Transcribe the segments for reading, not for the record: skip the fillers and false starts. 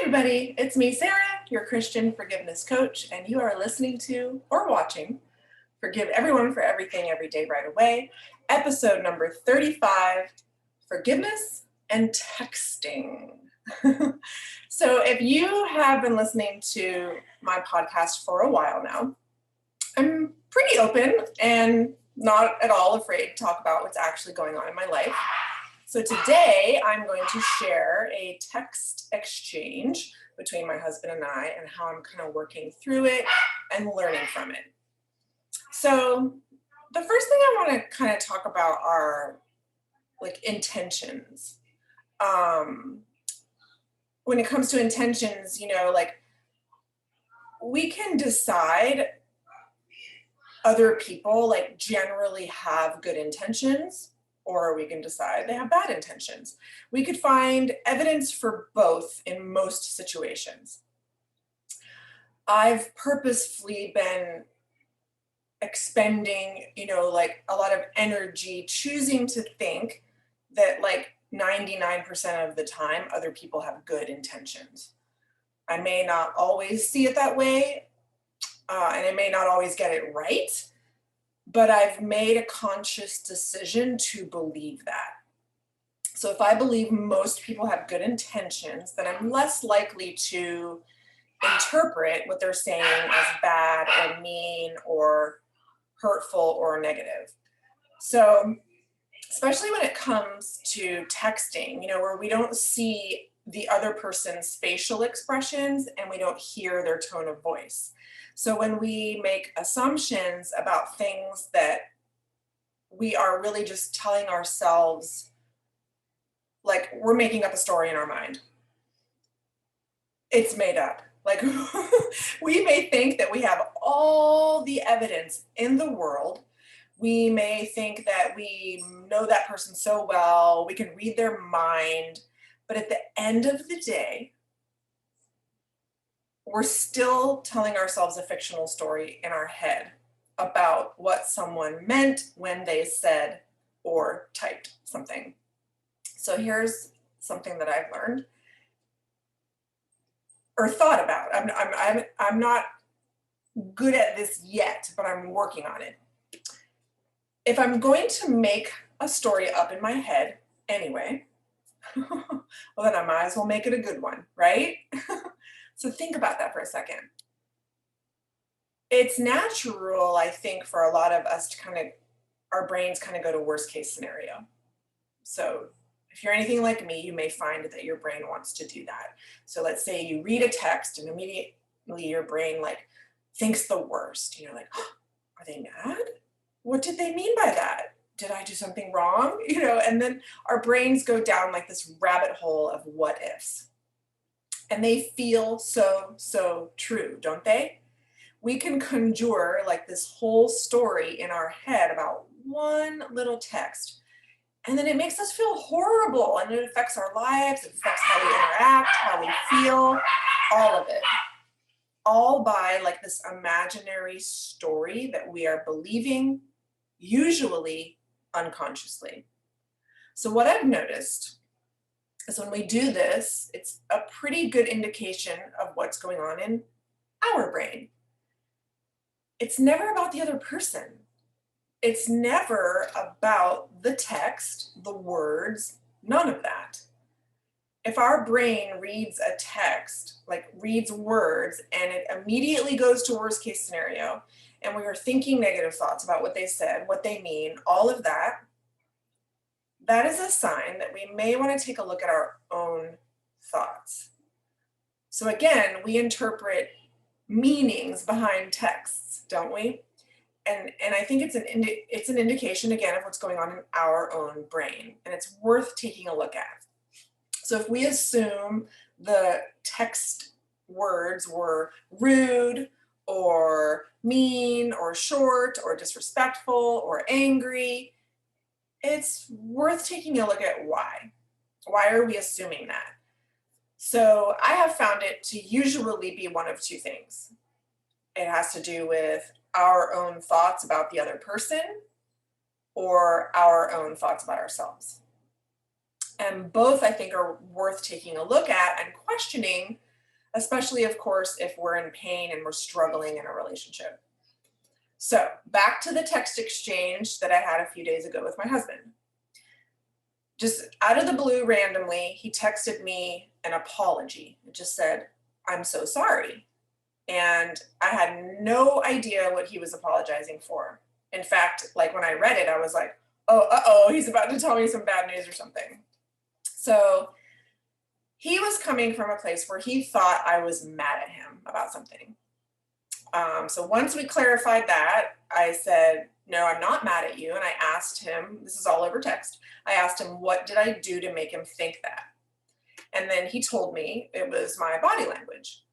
everybody, it's me, Sarah, your Christian forgiveness coach, and you are listening to or watching Forgive Everyone for Everything Every Day Right Away, episode number 35, Forgiveness and Texting. So if you have been listening to my podcast for a while now, I'm pretty open and not at all afraid to talk about what's actually going on in my life. So today I'm going to share a text exchange between my husband and I and how I'm kind of working through it and learning from it. So the first thing I want to kind of talk about are like intentions. When it comes to intentions, like we can decide other people like generally have good intentions, or we can decide they have bad intentions. We could find evidence for both in most situations. I've purposefully been expending, like a lot of energy choosing to think that like 99% of the time other people have good intentions. I may not always see it that way, and I may not always get it right, but I've made a conscious decision to believe that. So if I believe most people have good intentions, then I'm less likely to interpret what they're saying as bad or mean or hurtful or negative. So especially when it comes to texting, where we don't see the other person's facial expressions and we don't hear their tone of voice. So when we make assumptions about things that we are really just telling ourselves, like we're making up a story in our mind. It's made up. Like we may think that we have all the evidence in the world. We may think that we know that person so well, we can read their mind, but at the end of the day, we're still telling ourselves a fictional story in our head about what someone meant when they said or typed something. So here's something that I've learned or thought about. I'm not good at this yet, but I'm working on it. If I'm going to make a story up in my head anyway, well, then I might as well make it a good one, right? So think about that for a second. It's natural, I think, for a lot of us to our brains kind of go to worst case scenario. So if you're anything like me, you may find that your brain wants to do that. So let's say you read a text and immediately your brain like thinks the worst. Like, oh, are they mad? What did they mean by that? Did I do something wrong? And then our brains go down like this rabbit hole of what ifs. And they feel so true, don't they? We can conjure like this whole story in our head about one little text. And then it makes us feel horrible, and it affects our lives, it affects how we interact, how we feel, all of it. All by like this imaginary story that we are believing, usually unconsciously. So what I've noticed is when we do this, it's a pretty good indication of what's going on in our brain. It's never about the other person. It's never about the text, the words, none of that. If our brain reads a text, like reads words, and it immediately goes to worst case scenario, and we are thinking negative thoughts about what they said, what they mean, all of that, that is a sign that we may want to take a look at our own thoughts. So again, we interpret meanings behind texts, don't we? And I think it's an indication, again, of what's going on in our own brain, and it's worth taking a look at. So if we assume the text words were rude or mean or short or disrespectful or angry, it's worth taking a look at why. Why are we assuming that? So I have found it to usually be one of two things. It has to do with our own thoughts about the other person or our own thoughts about ourselves. And both, I think, are worth taking a look at and questioning especially, of course, if we're in pain and we're struggling in a relationship. So back to the text exchange that I had a few days ago with my husband. Just out of the blue, randomly, he texted me an apology. It just said, "I'm so sorry." And I had no idea what he was apologizing for. In fact, like when I read it, I was like, oh, uh-oh, he's about to tell me some bad news or something. So he was coming from a place where he thought I was mad at him about something. So once we clarified that, I said, no, I'm not mad at you. And I asked him, this is all over text. I asked him, what did I do to make him think that? And then he told me it was my body language.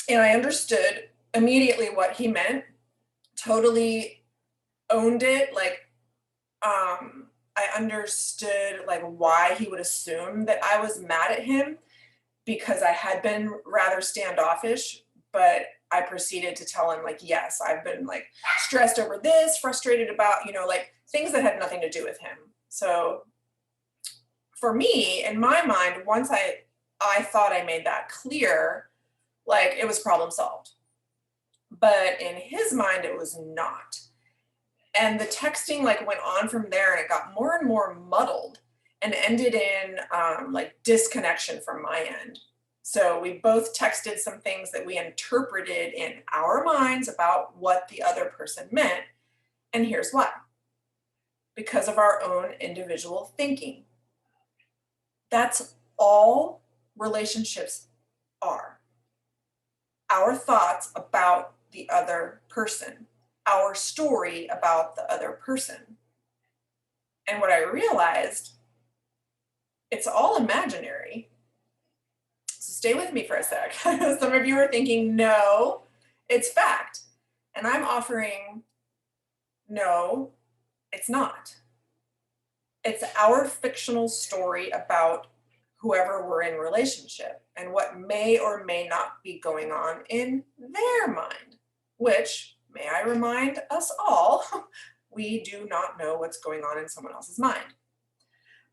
And I understood immediately what he meant, totally owned it. Like, I understood like why he would assume that I was mad at him because I had been rather standoffish, but I proceeded to tell him like, yes, I've been like stressed over this, frustrated about, like things that had nothing to do with him. So for me, in my mind, once I thought I made that clear, like it was problem solved. But in his mind, it was not. And the texting like went on from there and it got more and more muddled and ended in like disconnection from my end. So we both texted some things that we interpreted in our minds about what the other person meant. And here's why. Because of our own individual thinking. That's all relationships are. Our thoughts about the other person, our story about the other person. And what I realized, it's all imaginary. So stay with me for a sec. Some of you are thinking, no, it's fact. And I'm offering, no, it's not. It's our fictional story about whoever we're in relationship and what may or may not be going on in their mind, which, may I remind us all, we do not know what's going on in someone else's mind.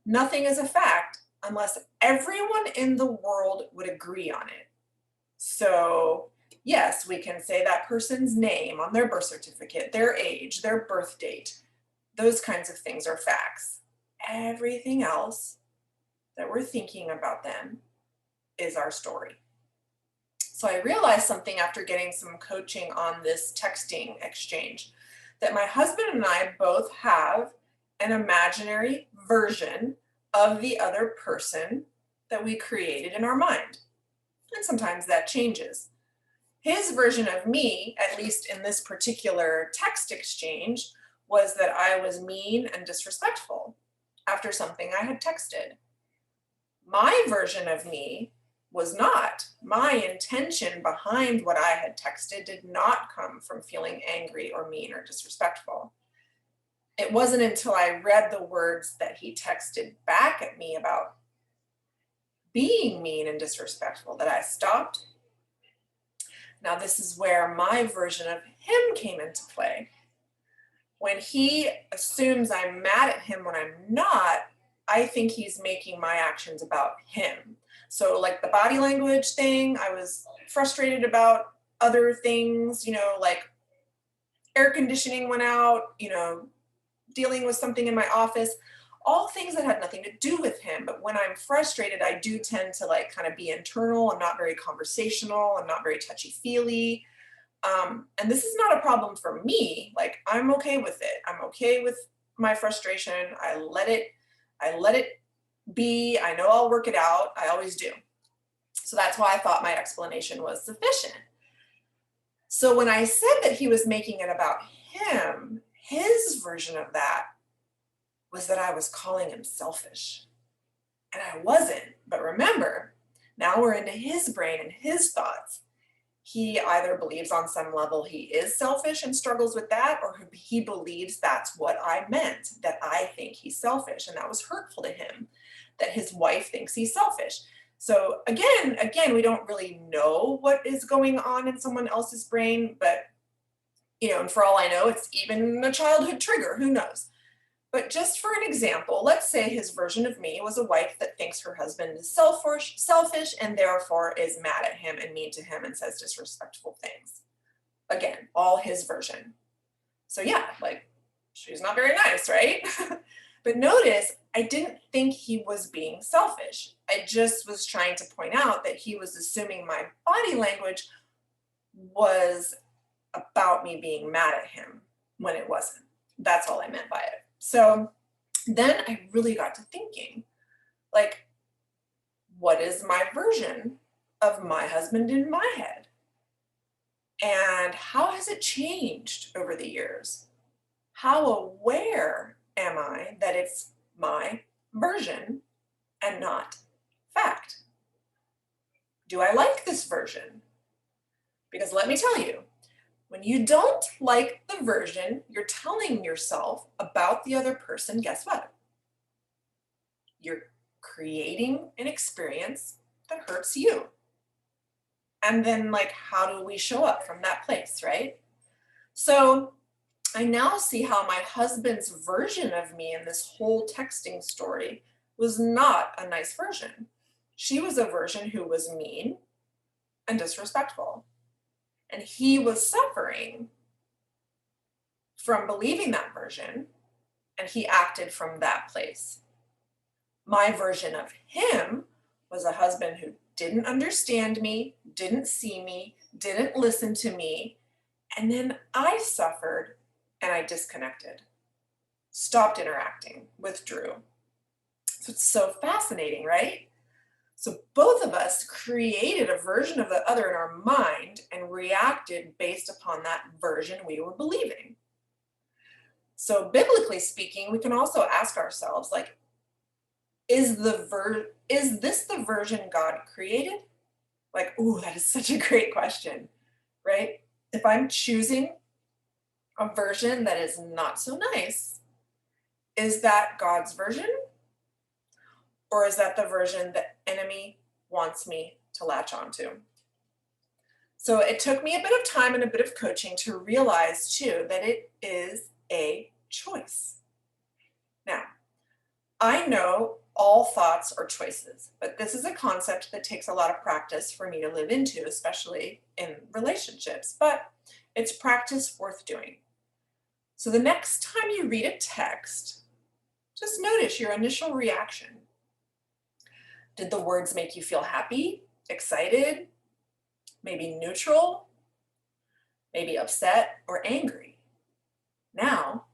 Nothing is a fact unless everyone in the world would agree on it. So yes, we can say that person's name on their birth certificate, their age, their birth date. Those kinds of things are facts. Everything else that we're thinking about them is our story. So I realized something after getting some coaching on this texting exchange, that my husband and I both have an imaginary version of the other person that we created in our mind. And sometimes that changes. His version of me, at least in this particular text exchange, was that I was mean and disrespectful after something I had texted. My version of me was not. My intention behind what I had texted did not come from feeling angry or mean or disrespectful. It wasn't until I read the words that he texted back at me about being mean and disrespectful that I stopped. Now, this is where my version of him came into play. When he assumes I'm mad at him when I'm not, I think he's making my actions about him. So like the body language thing, I was frustrated about other things, like air conditioning went out, dealing with something in my office, all things that had nothing to do with him. But when I'm frustrated, I do tend to like kind of be internal. I'm not very conversational. I'm not very touchy-feely. And this is not a problem for me. Like I'm okay with it. I'm okay with my frustration. I let it be. I know I'll work it out. I always do. So that's why I thought my explanation was sufficient. So when I said that he was making it about him, his version of that was that I was calling him selfish. And I wasn't. But remember, now we're into his brain and his thoughts. He either believes on some level he is selfish and struggles with that, or he believes that's what I meant, that I think he's selfish. And that was hurtful to him, that his wife thinks he's selfish. So again, we don't really know what is going on in someone else's brain, but, and for all I know, it's even a childhood trigger, who knows? But just for an example, let's say his version of me was a wife that thinks her husband is selfish and therefore is mad at him and mean to him and says disrespectful things. Again, all his version. So yeah, like, she's not very nice, right? But notice, I didn't think he was being selfish. I just was trying to point out that he was assuming my body language was about me being mad at him when it wasn't. That's all I meant by it. So then I really got to thinking, like, what is my version of my husband in my head? And how has it changed over the years? How aware am I that it's my version and not fact? Do I like this version? Because let me tell you, when you don't like the version you're telling yourself about the other person, guess what? You're creating an experience that hurts you. And then, like, how do we show up from that place, right? So I now see how my husband's version of me in this whole texting story was not a nice version. She was a version who was mean and disrespectful. And he was suffering from believing that version, and he acted from that place. My version of him was a husband who didn't understand me, didn't see me, didn't listen to me, and then I suffered and I disconnected, stopped interacting, withdrew. So it's so fascinating, right? So both of us created a version of the other in our mind and reacted based upon that version we were believing. So biblically speaking, we can also ask ourselves, like, is this the version God created? Like, ooh, that is such a great question, right? If I'm choosing a version that is not so nice, is that God's version? Or is that the version the enemy wants me to latch onto? So it took me a bit of time and a bit of coaching to realize too that it is a choice. Now, I know all thoughts are choices, but this is a concept that takes a lot of practice for me to live into, especially in relationships, but it's practice worth doing. So the next time you read a text, just notice your initial reaction. Did the words make you feel happy, excited, maybe neutral, maybe upset or angry? Now,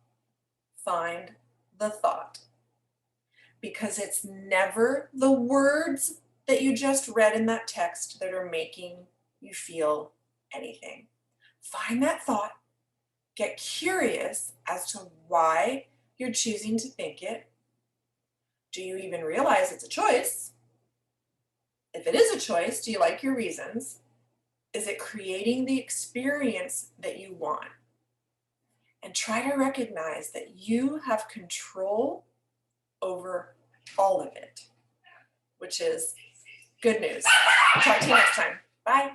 find the thought. Because it's never the words that you just read in that text that are making you feel anything. Find that thought, get curious as to why you're choosing to think it. Do you even realize it's a choice? If it is a choice, do you like your reasons? Is it creating the experience that you want? And try to recognize that you have control over all of it, which is good news. I'll talk to you next time. Bye.